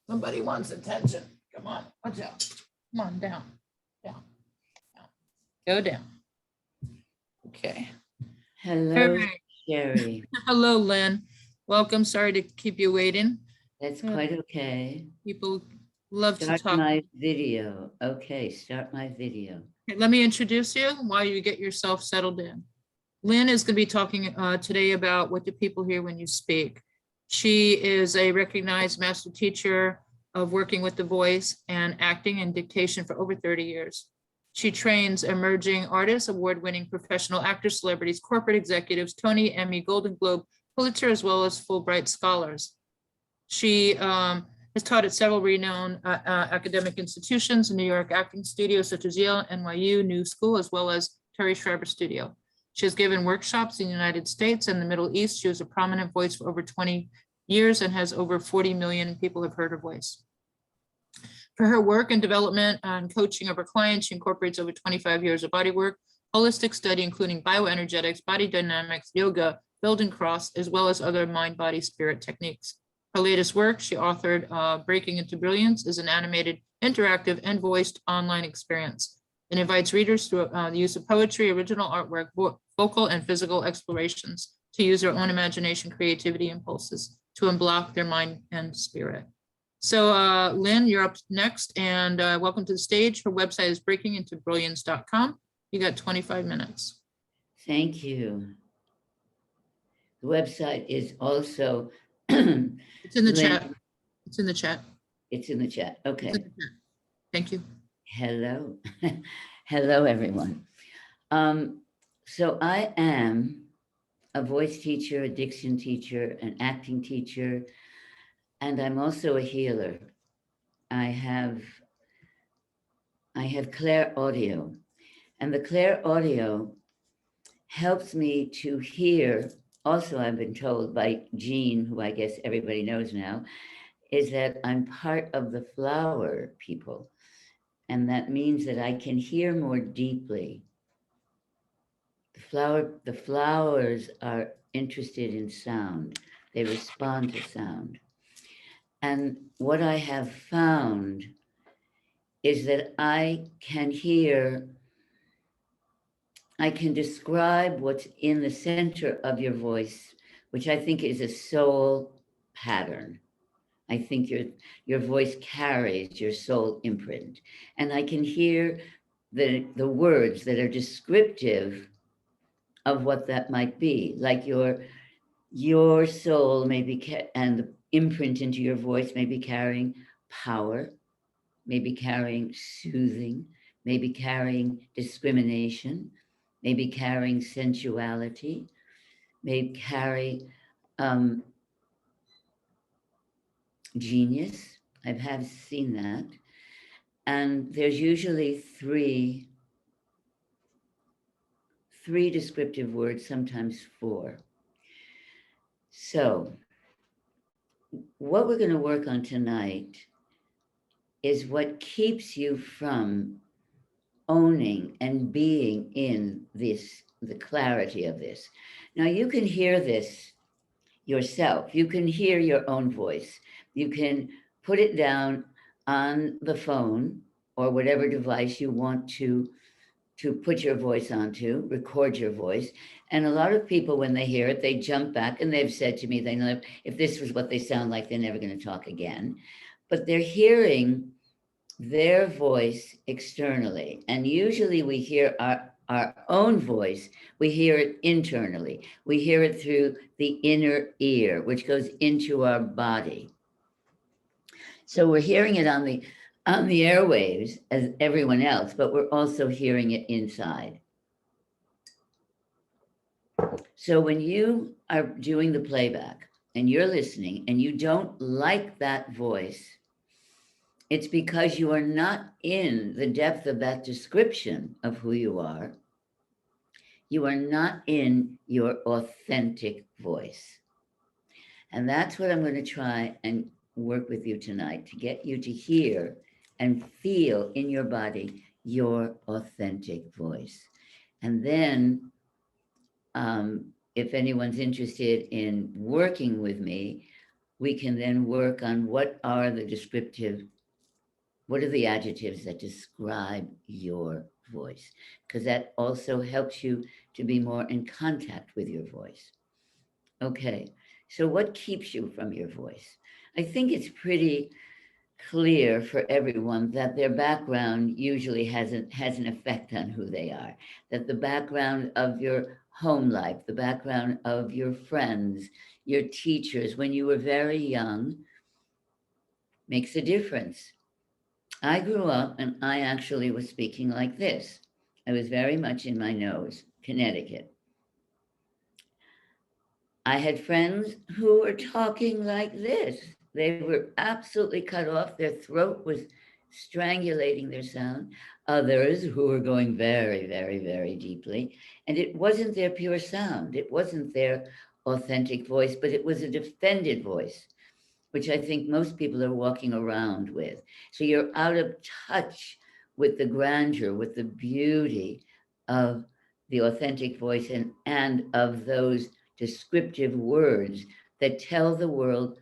Somebody wants attention. Come on, watch out. Come on, down, down, down. Go down. Okay. Hello, right. Sheri. Hello, Lynn. Welcome. Sorry to keep you waiting. That's quite okay. People love Start to talk. my video. Okay, start my video. Okay, let me introduce you while you get yourself settled in. Lynn is going to be talking today about what do people hear when you speak. She is a recognized master teacher of working with the voice and acting and dictation for over 30 years. She trains emerging artists, award-winning professional actors, celebrities, corporate executives, Tony, Emmy, Golden Globe, Pulitzer, as well as Fulbright scholars. She has taught at several renowned academic institutions in New York acting studios such as Yale, NYU, New School, as well as Terry Schreiber Studio. She has given workshops in the United States and the Middle East. She was a prominent voice for over 20 years and has over 40 million people have heard her voice. For her work and development and coaching of her clients, she incorporates over 25 years of body work, holistic study, including bioenergetics, body dynamics, yoga, building cross, as well as other mind, body, spirit techniques. Her latest work, she authored Breaking into Brilliance, is an animated, interactive, and voiced online experience. It invites readers through the use of poetry, original artwork, vocal and physical explorations to use their own imagination, creativity, impulses to unblock their mind and spirit. So Lynn, you're up next, and welcome to the stage. Her website is breakingintobrilliance.com. You got 25 minutes. Thank you. The website is also It's in the chat. It's in the chat. It's in the chat. Okay. The chat. Thank you. Hello. Hello, everyone. So I am a voice teacher, a diction teacher, an acting teacher, and I'm also a healer. I have Claire Audio, and the Claire Audio helps me to hear. Also, I've been told by Jean, who I guess everybody knows now, is that I'm part of the flower people. And that means that I can hear more deeply. The flowers are interested in sound. They respond to sound. And what I have found is that I can describe what's in the center of your voice, which I think is a soul pattern. I think your voice carries your soul imprint. And I can hear the words that are descriptive of what that might be, like your soul may be, and the imprint into your voice may be carrying power, maybe carrying soothing, maybe carrying discrimination, maybe carrying sensuality, maybe carry genius. I've seen that. And there's usually three descriptive words, sometimes four. So what we're going to work on tonight is what keeps you from owning and being in this, the clarity of this. Now you can hear this yourself. You can hear your own voice. You can put it down on the phone or whatever device you want to put your voice onto, record your voice. And a lot of people, when they hear it, they jump back, and they've said to me, they know if this was what they sound like, they're never going to talk again. But they're hearing their voice externally. And usually we hear our own voice, we hear it internally. We hear it through the inner ear, which goes into our body. So we're hearing it on the airwaves as everyone else, but we're also hearing it inside. So when you are doing the playback and you're listening and you don't like that voice, it's because you are not in the depth of that description of who you are. You are not in your authentic voice. And that's what I'm going to try and work with you tonight, to get you to hear and feel in your body your authentic voice. And then if anyone's interested in working with me, we can then work on what are the adjectives that describe your voice, because that also helps you to be more in contact with your voice. Okay, so what keeps you from your voice? I think it's pretty clear for everyone that their background usually has an effect on who they are, that the background of your home life, the background of your friends, your teachers when you were very young makes a difference. I grew up and I actually was speaking like this. I was very much in my nose, Connecticut. I had friends who were talking like this. They were absolutely cut off. Their throat was strangulating their sound. Others who were going very, very, very deeply. And it wasn't their pure sound. It wasn't their authentic voice, but it was a defended voice, which I think most people are walking around with. So you're out of touch with the grandeur, with the beauty of the authentic voice and of those descriptive words that tell the world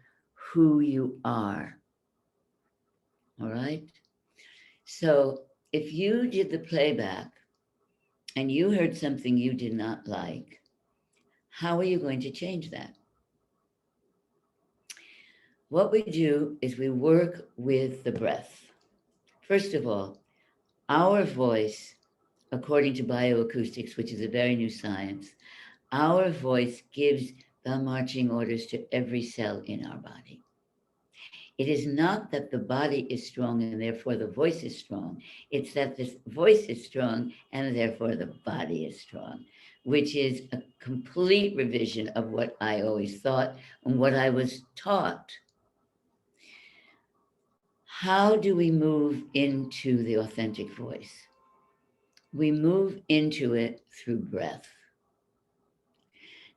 who you are. All right? So if you did the playback and you heard something you did not like, how are you going to change that? What we do is we work with the breath. First of all, our voice, according to bioacoustics, which is a very new science, our voice gives the marching orders to every cell in our body. It is not that the body is strong and therefore the voice is strong. It's that this voice is strong and therefore the body is strong, which is a complete revision of what I always thought and what I was taught. How do we move into the authentic voice? We move into it through breath.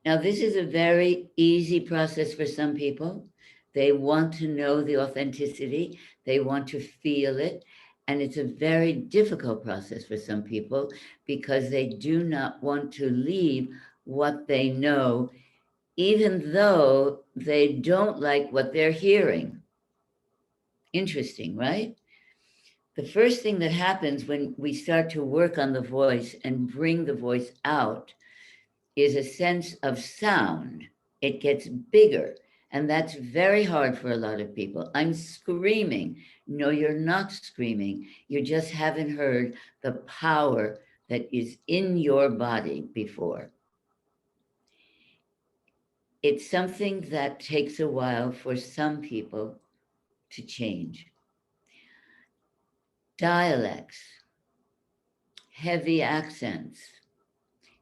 Now, this is a very easy process for some people. They want to know the authenticity, they want to feel it, and it's a very difficult process for some people because they do not want to leave what they know, even though they don't like what they're hearing. Interesting, right? The first thing that happens when we start to work on the voice and bring the voice out is a sense of sound. It gets bigger, and that's very hard for a lot of people. I'm screaming. No, you're not screaming. You just haven't heard the power that is in your body before. It's something that takes a while for some people to change. Dialects, heavy accents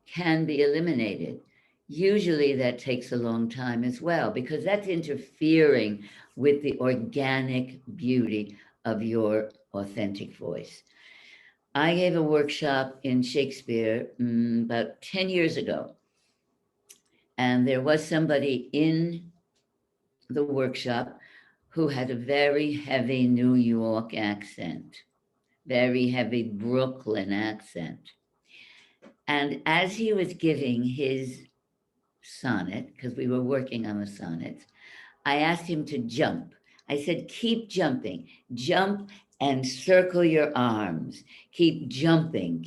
can be eliminated. Usually that takes a long time as well, because that's interfering with the organic beauty of your authentic voice. I gave a workshop in Shakespeare about 10 years ago, and there was somebody in the workshop who had a very heavy New York accent, very heavy Brooklyn accent. And as he was giving his sonnet, because we were working on the sonnets, I asked him to jump. I said, keep jumping, jump and circle your arms. Keep jumping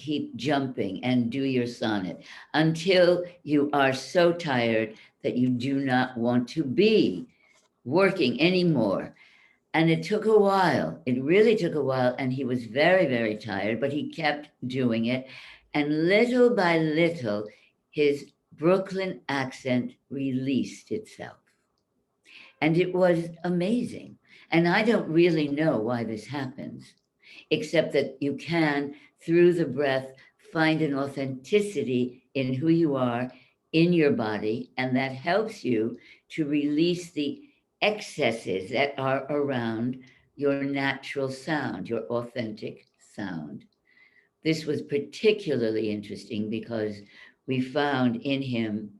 and do your sonnet until you are so tired that you do not want to be working anymore. And it took a while. It really took a while. And he was very, very tired, but he kept doing it. And little by little, his Brooklyn accent released itself. And it was amazing. And I don't really know why this happens, except that you can, through the breath, find an authenticity in who you are, in your body, and that helps you to release the excesses that are around your natural sound, your authentic sound. This was particularly interesting because we found in him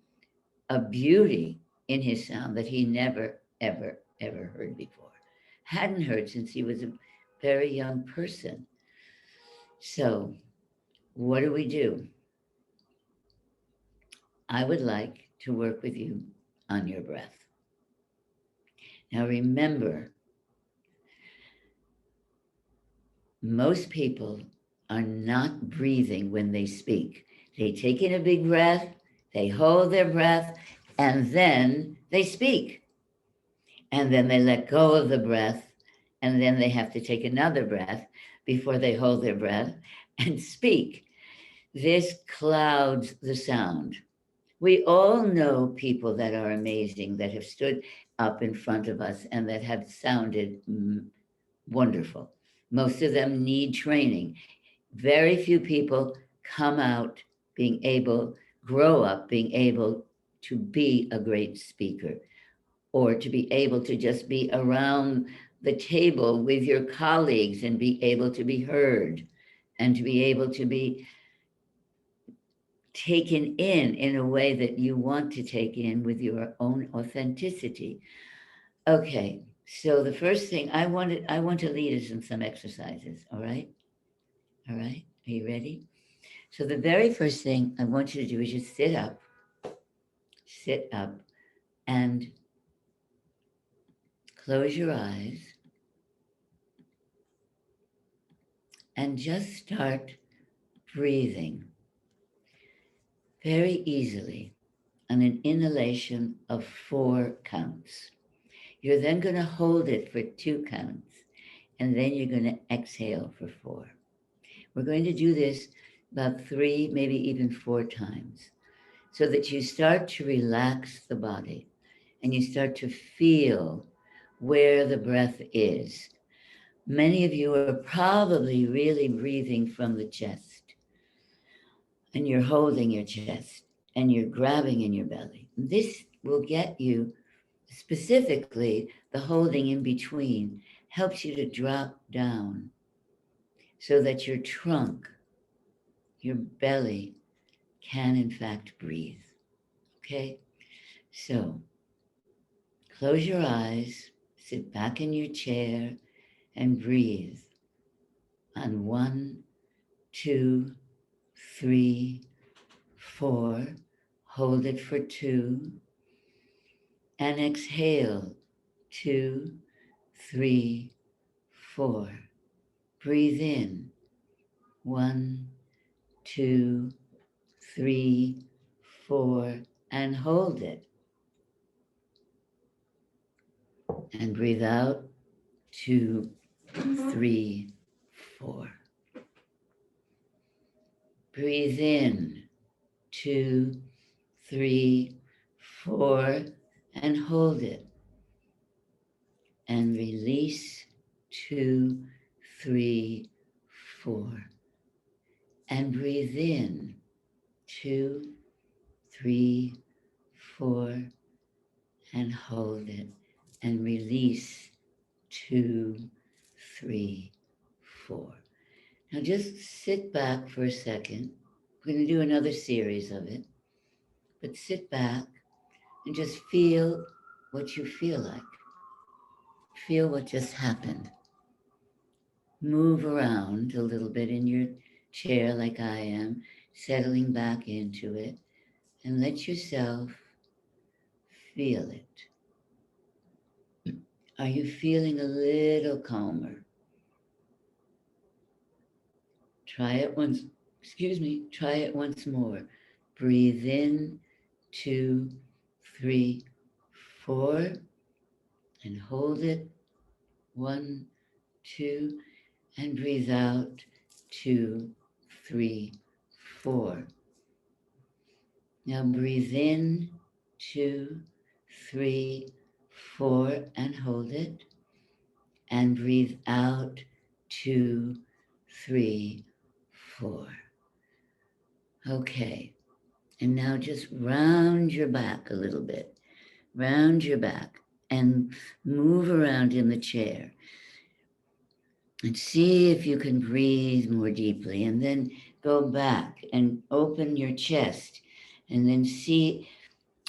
a beauty in his sound that he never, ever, ever heard before. Hadn't heard since he was a very young person. So, what do we do? I would like to work with you on your breath. Now remember, most people are not breathing when they speak. They take in a big breath, they hold their breath, and then they speak. And then they let go of the breath, and then they have to take another breath before they hold their breath and speak. This clouds the sound. We all know people that are amazing, that have stood up in front of us and that have sounded wonderful. Most of them need training. Very few people come out being able, grow up being able to be a great speaker, or to be able to just be around the table with your colleagues and be able to be heard and to be able to be taken in a way that you want to take in with your own authenticity. Okay, so the first thing I want to lead us in some exercises, all right? All right, are you ready? So the very first thing I want you to do is just sit up and close your eyes and just start breathing very easily on an inhalation of 4 counts. You're then going to hold it for 2 counts, and then you're going to exhale for 4. We're going to do this about 3, maybe even 4 times, so that you start to relax the body and you start to feel where the breath is. Many of you are probably really breathing from the chest, and you're holding your chest and you're grabbing in your belly. This will get you, specifically the holding in between, helps you to drop down so that your trunk, your belly, can in fact breathe. Okay? So close your eyes, sit back in your chair, and breathe on 1, 2, 3, 4. Hold it for 2. And exhale 2, 3, 4. Breathe in 1, 2, 3, 4, and hold it. And breathe out 2, 3, 4. Breathe in 2, 3, 4, and hold it. And release 2, 3, 4. And breathe in 2, 3, 4, and hold it. And release 2, 3, 4. Now just sit back for a second. We're going to do another series of it. But sit back and just feel what you feel like. Feel what just happened. Move around a little bit in your chair like I am, settling back into it, and let yourself feel it. Are you feeling a little calmer? Try it once more. Breathe in 2, 3, 4, and hold it 1, 2, and breathe out 2, 3, 4. Now breathe in 2, 3, 4, and hold it. And breathe out 2, 3, 4. Okay. And now just round your back a little bit. Round your back and move around in the chair. And see if you can breathe more deeply, and then go back and open your chest, and then see,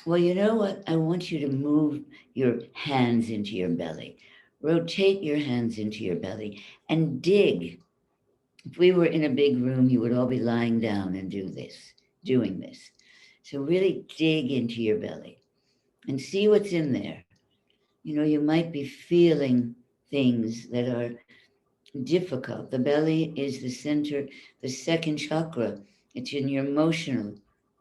well, you know what? I want you to move your hands into your belly. Rotate your hands into your belly and dig. If we were in a big room, you would all be lying down and doing this. So really dig into your belly and see what's in there. you might be feeling things that are difficult. The belly is the center, the second chakra. It's in your emotional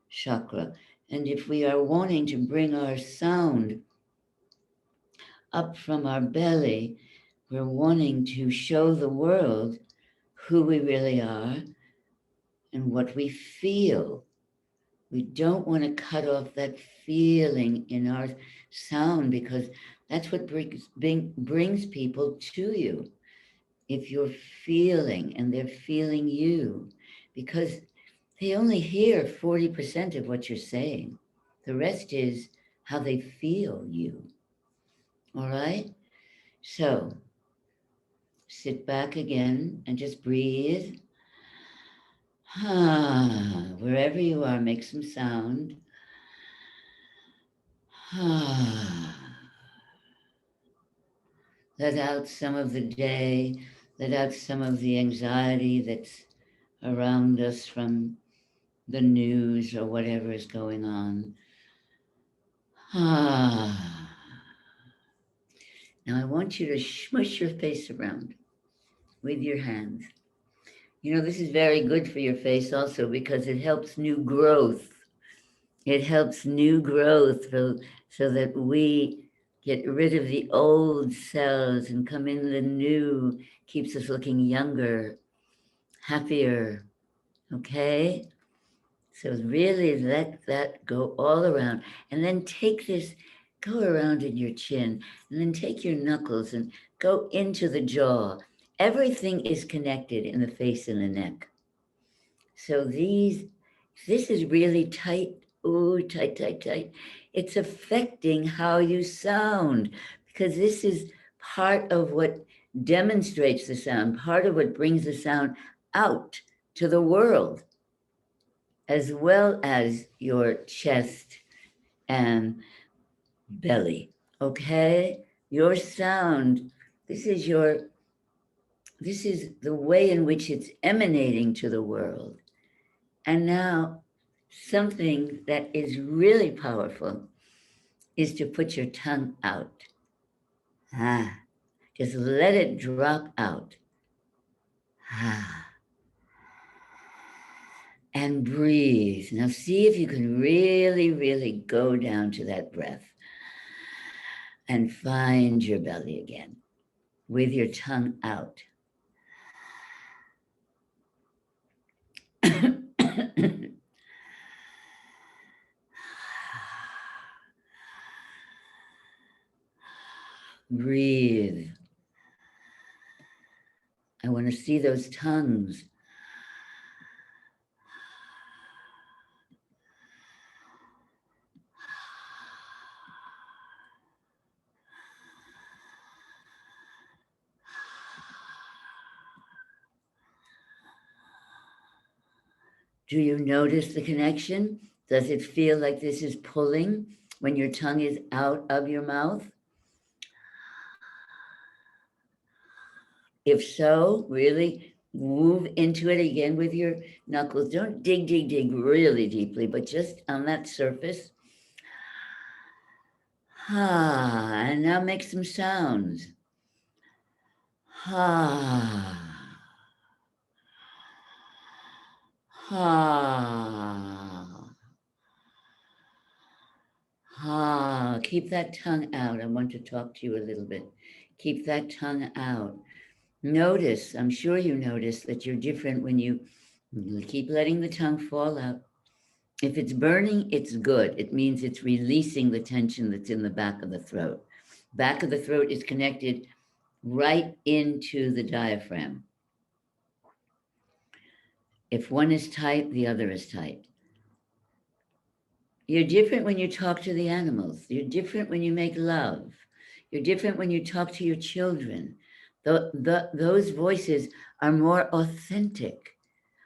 chakra. And if we are wanting to bring our sound up from our belly, we're wanting to show the world who we really are and what we feel. We don't want to cut off that feeling in our sound, because that's what brings people to you. If you're feeling and they're feeling you, because they only hear 40% of what you're saying. The rest is how they feel you. All right? So sit back again and just breathe. Wherever you are, make some sound. Let out some of the day, let out some of the anxiety that's around us from the news or whatever is going on. Now I want you to smush your face around with your hands. This is very good for your face also, because it helps new growth. It helps new growth so that we get rid of the old cells and come in the new, keeps us looking younger, happier, okay? So really let that go all around, and then take this, go around in your chin, and then take your knuckles and go into the jaw. Everything is connected in the face and the neck. So this is really tight. Ooh, tight, tight, tight. It's affecting how you sound, because this is part of what demonstrates the sound, part of what brings the sound out to the world, as well as your chest and belly. Okay? Your sound, this is the way in which it's emanating to the world. And now, something that is really powerful is to put your tongue out. Just let it drop out. And breathe. Now see if you can really, really go down to that breath and find your belly again with your tongue out. Breathe. I want to see those tongues. Do you notice the connection? Does it feel like this is pulling when your tongue is out of your mouth? If so, really move into it again with your knuckles. Don't dig really deeply, but just on that surface. And now make some sounds. Keep that tongue out. I want to talk to you a little bit. Keep that tongue out. Notice, I'm sure you notice that you're different when you keep letting the tongue fall out. If it's burning, it's good. It means it's releasing the tension that's in the back of the throat. Back of the throat is connected right into the diaphragm. If one is tight, the other is tight. You're different when you talk to the animals. You're different when you make love. You're different when you talk to your children. Those voices are more authentic.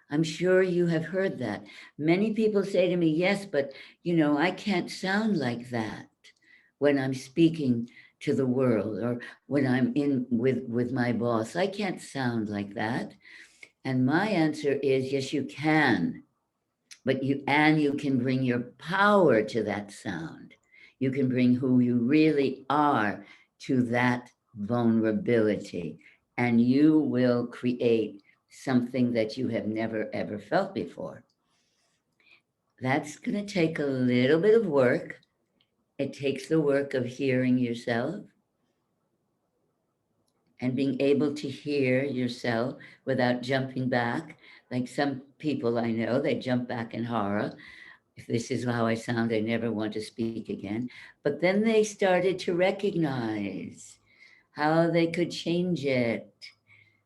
I'm sure you have heard that. Many people say to me, yes, but I can't sound like that when I'm speaking to the world, or when I'm in with my boss. I can't sound like that. And my answer is, yes, you can. But you can bring your power to that sound. You can bring who you really are to that vulnerability, and you will create something that you have never, ever felt before. That's going to take a little bit of work. It takes the work of hearing yourself and being able to hear yourself without jumping back. Like some people I know, they jump back in horror. If this is how I sound, I never want to speak again. But then they started to recognize how they could change it,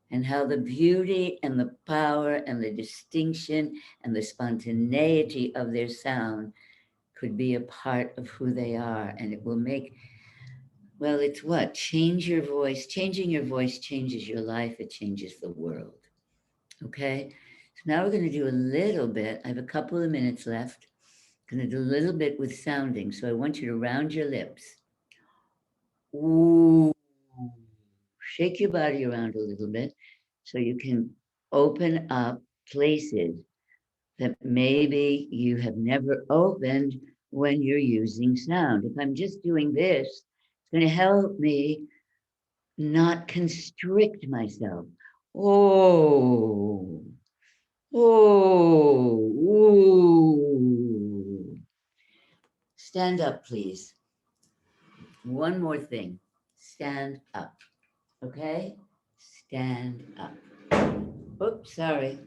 and how the beauty and the power and the distinction and the spontaneity of their sound could be a part of who they are. And it will make, well, it's what? Change your voice. Changing your voice changes your life. It changes the world. Okay? So now we're going to do a little bit. I have a couple of minutes left. I'm going to do a little bit with sounding. So I want you to round your lips. Ooh. Shake your body around a little bit so you can open up places that maybe you have never opened when you're using sound. If I'm just doing this, it's going to help me not constrict myself. Oh, oh, ooh. Stand up, please. One more thing. Stand up. Okay? Stand up. Oops, sorry.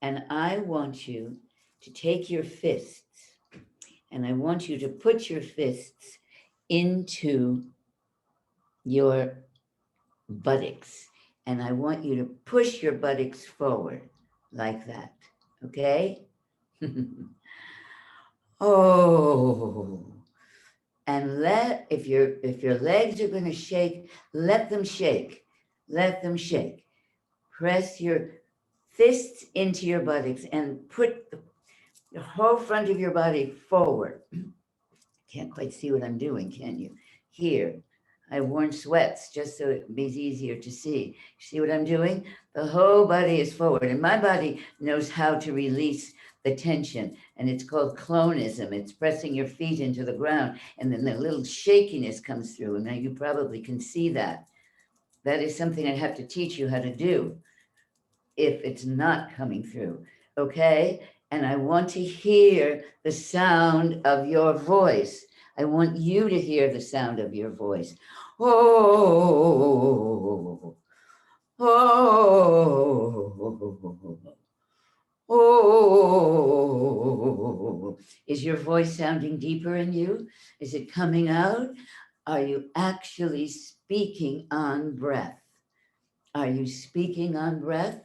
And I want you to take your fists, and I want you to put your fists into your buttocks. And I want you to push your buttocks forward like that. Okay? Oh. And if your legs are going to shake, let them shake. Let them shake. Press your fists into your buttocks and put the whole front of your body forward. Can't quite see what I'm doing, can you? Here, I've worn sweats just so it be easier to see. See what I'm doing? The whole body is forward, and my body knows how to release the tension, and it's called clonism. It's pressing your feet into the ground, and then the little shakiness comes through, and now you probably can see that. That is something I have to teach you how to do if it's not coming through, okay? And I want to hear the sound of your voice. I want you to hear the sound of your voice. Oh, oh, oh. Is your voice sounding deeper in you? Is it coming out? Are you actually speaking on breath? Are you speaking on breath?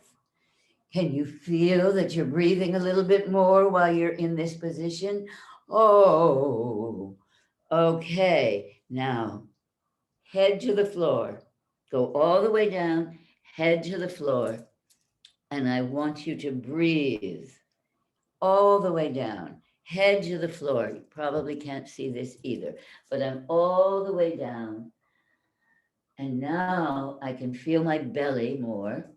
Can you feel that you're breathing a little bit more while you're in this position? Oh, okay. Now, head to the floor. Go all the way down, head to the floor. And I want you to breathe all the way down, head to the floor. You probably can't see this either, but I'm all the way down. And now I can feel my belly more.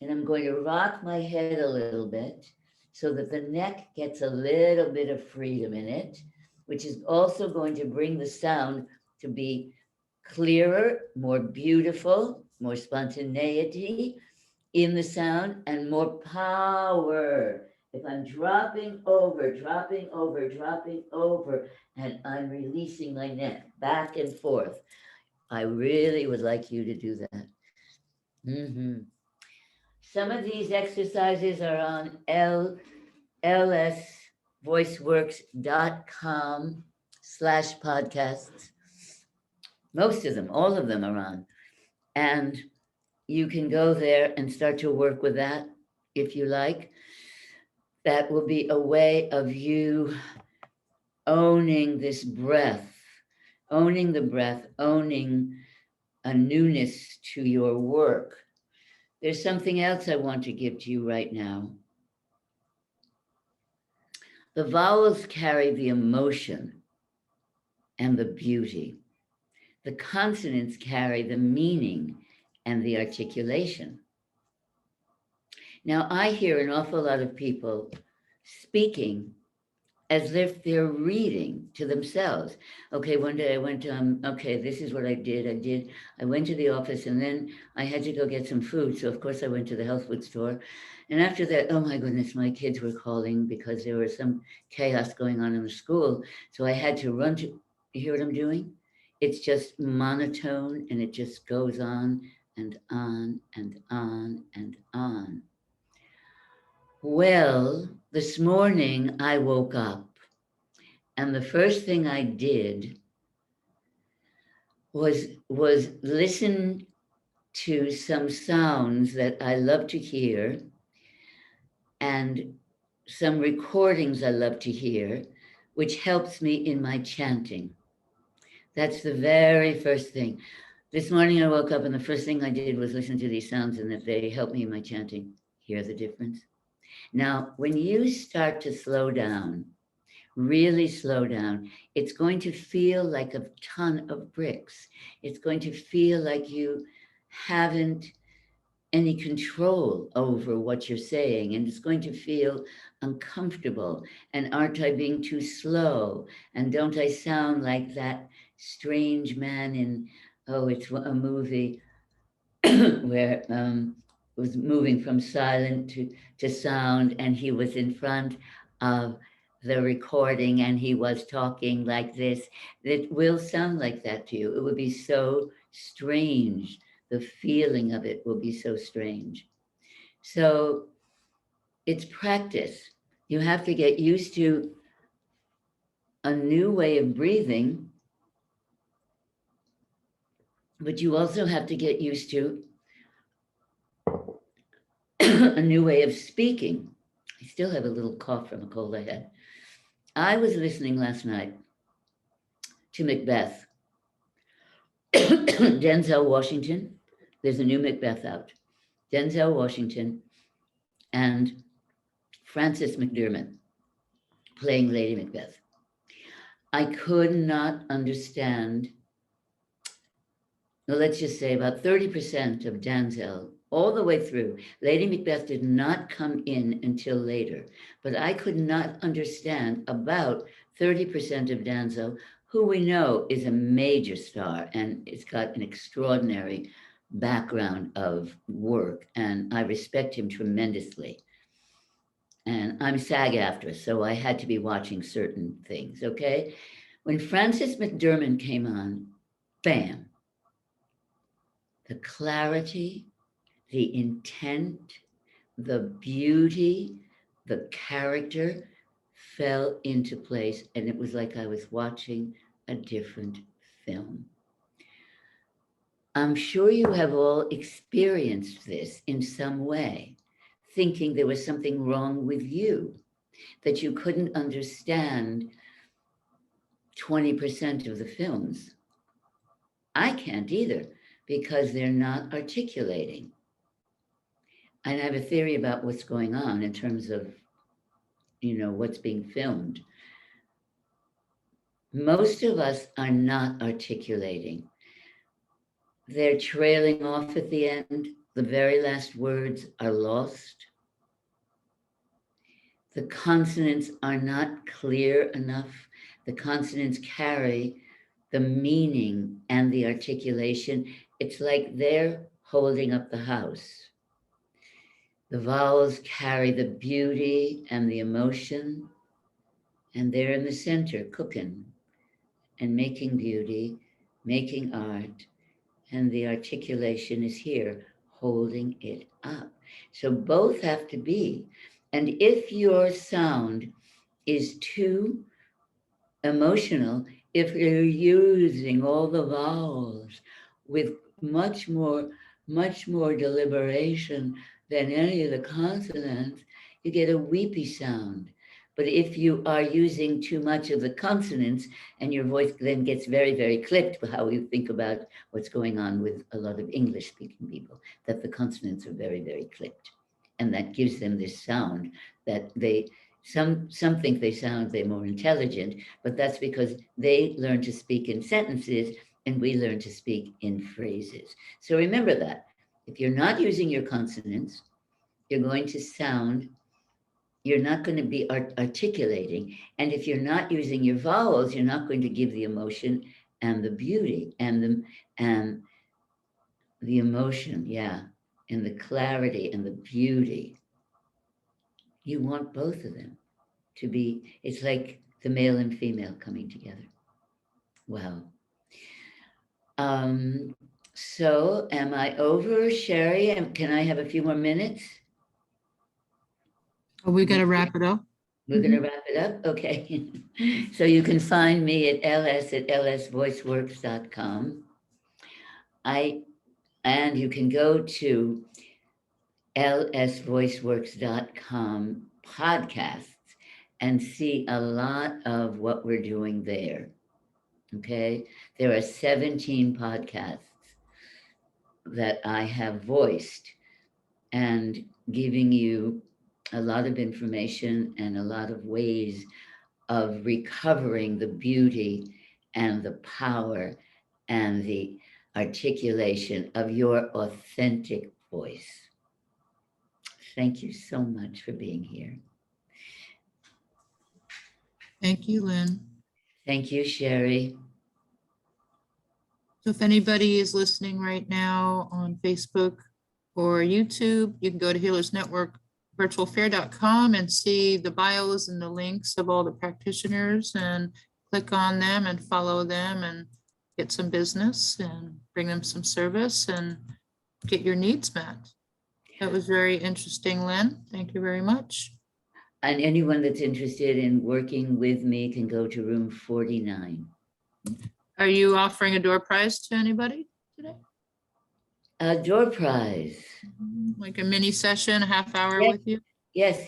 And I'm going to rock my head a little bit so that the neck gets a little bit of freedom in it, which is also going to bring the sound to be clearer, more beautiful, more spontaneity in the sound, and more power. If I'm dropping over, and I'm releasing my neck back and forth, I really would like you to do that. Mm-hmm. Some of these exercises are on lsvoiceworks.com/podcasts. Most of them, all of them are on. And you can go there and start to work with that if you like. That will be a way of you owning this breath, owning the breath, owning a newness to your work. There's something else I want to give to you right now. The vowels carry the emotion and the beauty. The consonants carry the meaning and the articulation. Now, I hear an awful lot of people speaking as if they're reading to themselves. Okay, one day I went, okay, this is what I did. I went to the office and then I had to go get some food. So of course I went to the health food store. And after that, oh my goodness, my kids were calling because there was some chaos going on in the school. So I had to run to, you hear what I'm doing? It's just monotone and it just goes on and on and on and on. Well, this morning I woke up and the first thing I did was listen to some sounds that I love to hear and some recordings I love to hear, which helps me in my chanting. That's the very first thing. This morning I woke up and the first thing I did was listen to these sounds and that they help me in my chanting. Hear the difference? Now, when you start to slow down, really slow down, it's going to feel like a ton of bricks. It's going to feel like you haven't any control over what you're saying, and it's going to feel uncomfortable. And aren't I being too slow? And don't I sound like that strange man in, oh, it's a movie where was moving from silent to sound, and he was in front of the recording and he was talking like this. It will sound like that to you. It would be so strange. The feeling of it will be so strange. So it's practice. You have to get used to a new way of breathing, but you also have to get used to a new way of speaking. I still have a little cough from a cold I had. I was listening last night to Macbeth. Denzel Washington, there's a new Macbeth out. Denzel Washington and Frances McDermott playing Lady Macbeth. I could not understand, well, let's just say about 30% of Denzel all the way through. Lady Macbeth did not come in until later, but I could not understand about 30% of Denzel, who we know is a major star and it's got an extraordinary background of work, and I respect him tremendously. And I'm SAG-AFTRA, so I had to be watching certain things, okay? When Frances McDermott came on, bam, the clarity, the intent, the beauty, the character fell into place, and it was like I was watching a different film. I'm sure you have all experienced this in some way, thinking there was something wrong with you, that you couldn't understand 20% of the films. I can't either, because they're not articulating. And I have a theory about what's going on in terms of, what's being filmed. Most of us are not articulating. They're trailing off at the end. The very last words are lost. The consonants are not clear enough. The consonants carry the meaning and the articulation. It's like they're holding up the house. The vowels carry the beauty and the emotion, and they're in the center cooking and making beauty, making art, and the articulation is here holding it up. So both have to be. And if your sound is too emotional, if you're using all the vowels with much more deliberation than any of the consonants, you get a weepy sound. But if you are using too much of the consonants and your voice then gets very, very clipped, how we think about what's going on with a lot of English speaking people, that the consonants are very, very clipped. And that gives them this sound that some think they're more intelligent, but that's because they learn to speak in sentences and we learn to speak in phrases. So remember that. If you're not using your consonants, you're going to sound you're not going to be articulating. And if you're not using your vowels, you're not going to give the emotion and the beauty and the emotion, yeah, and the clarity and the beauty. You want both of them to be, it's like the male and female coming together. Wow. So am I over, Sheri? Can I have a few more minutes? Are we gonna wrap it up? We're going to wrap it up? Okay. So you can find me at ls@lsvoiceworks.com. And you can go to lsvoiceworks.com podcasts and see a lot of what we're doing there. Okay. There are 17 podcasts that I have voiced and giving you a lot of information and a lot of ways of recovering the beauty and the power and the articulation of your authentic voice. Thank you so much for being here. Thank you, Lynn. Thank you, Sheri. So if anybody is listening right now on Facebook or YouTube, you can go to Healers Network virtualfair.com and see the bios and the links of all the practitioners and click on them and follow them and get some business and bring them some service and get your needs met. That was very interesting, Lynn. Thank you very much. And anyone that's interested in working with me can go to room 49. Are you offering a door prize to anybody today? A door prize. Like a mini session, a half hour Yes. with you? Yes,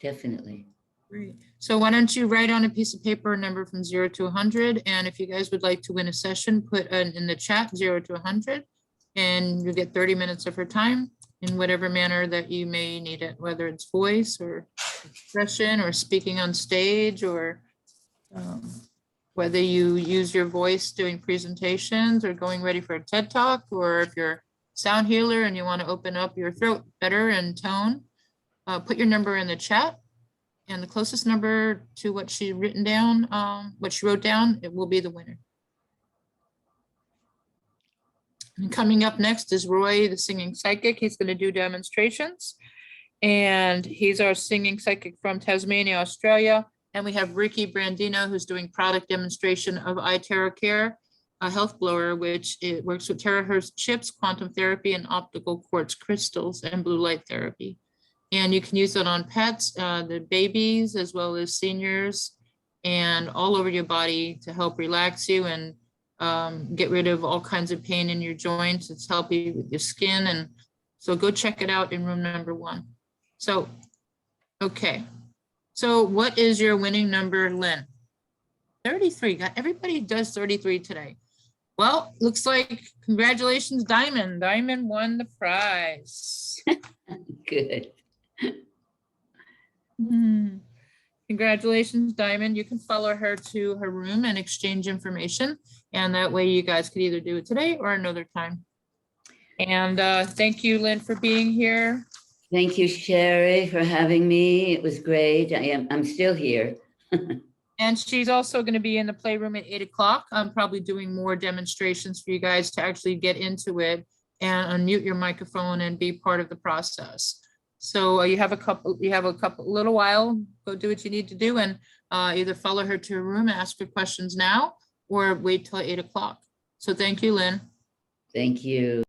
definitely. Great. So why don't you write on a piece of paper a number from 0 to 100, and if you guys would like to win a session, put in the chat 0 to 100, and you get 30 minutes of her time in whatever manner that you may need it, whether it's voice or expression or speaking on stage, or whether you use your voice doing presentations or going ready for a TED Talk, or if you're a sound healer and you want to open up your throat better and tone, put your number in the chat. And the closest number to what she written down, what she wrote down, it will be the winner. And coming up next is Roy, the singing psychic. He's going to do demonstrations. And he's our singing psychic from Tasmania, Australia. And we have Ricky Brandino, who's doing product demonstration of iTerra Care, a health blower, which it works with terahertz chips, quantum therapy, and optical quartz crystals, and blue light therapy. And you can use it on pets, the babies, as well as seniors, and all over your body to help relax you and get rid of all kinds of pain in your joints. It's helping with your skin. And so go check it out in room number 1. So, okay. So what is your winning number, Lynn? 33. Everybody does 33 today. Well, looks like congratulations, Diamond. Diamond won the prize. Good. Congratulations, Diamond. You can follow her to her room and exchange information. And that way you guys could either do it today or another time. And thank you, Lynn, for being here. Thank you, Sheri, for having me. It was great. I'm still here. And she's also going to be in the playroom at 8 o'clock. I'm probably doing more demonstrations for you guys to actually get into it and unmute your microphone and be part of the process. So you have a little while, go do what you need to do, and either follow her to her room and ask her questions now, or wait till 8 o'clock. So thank you, Lynn. Thank you.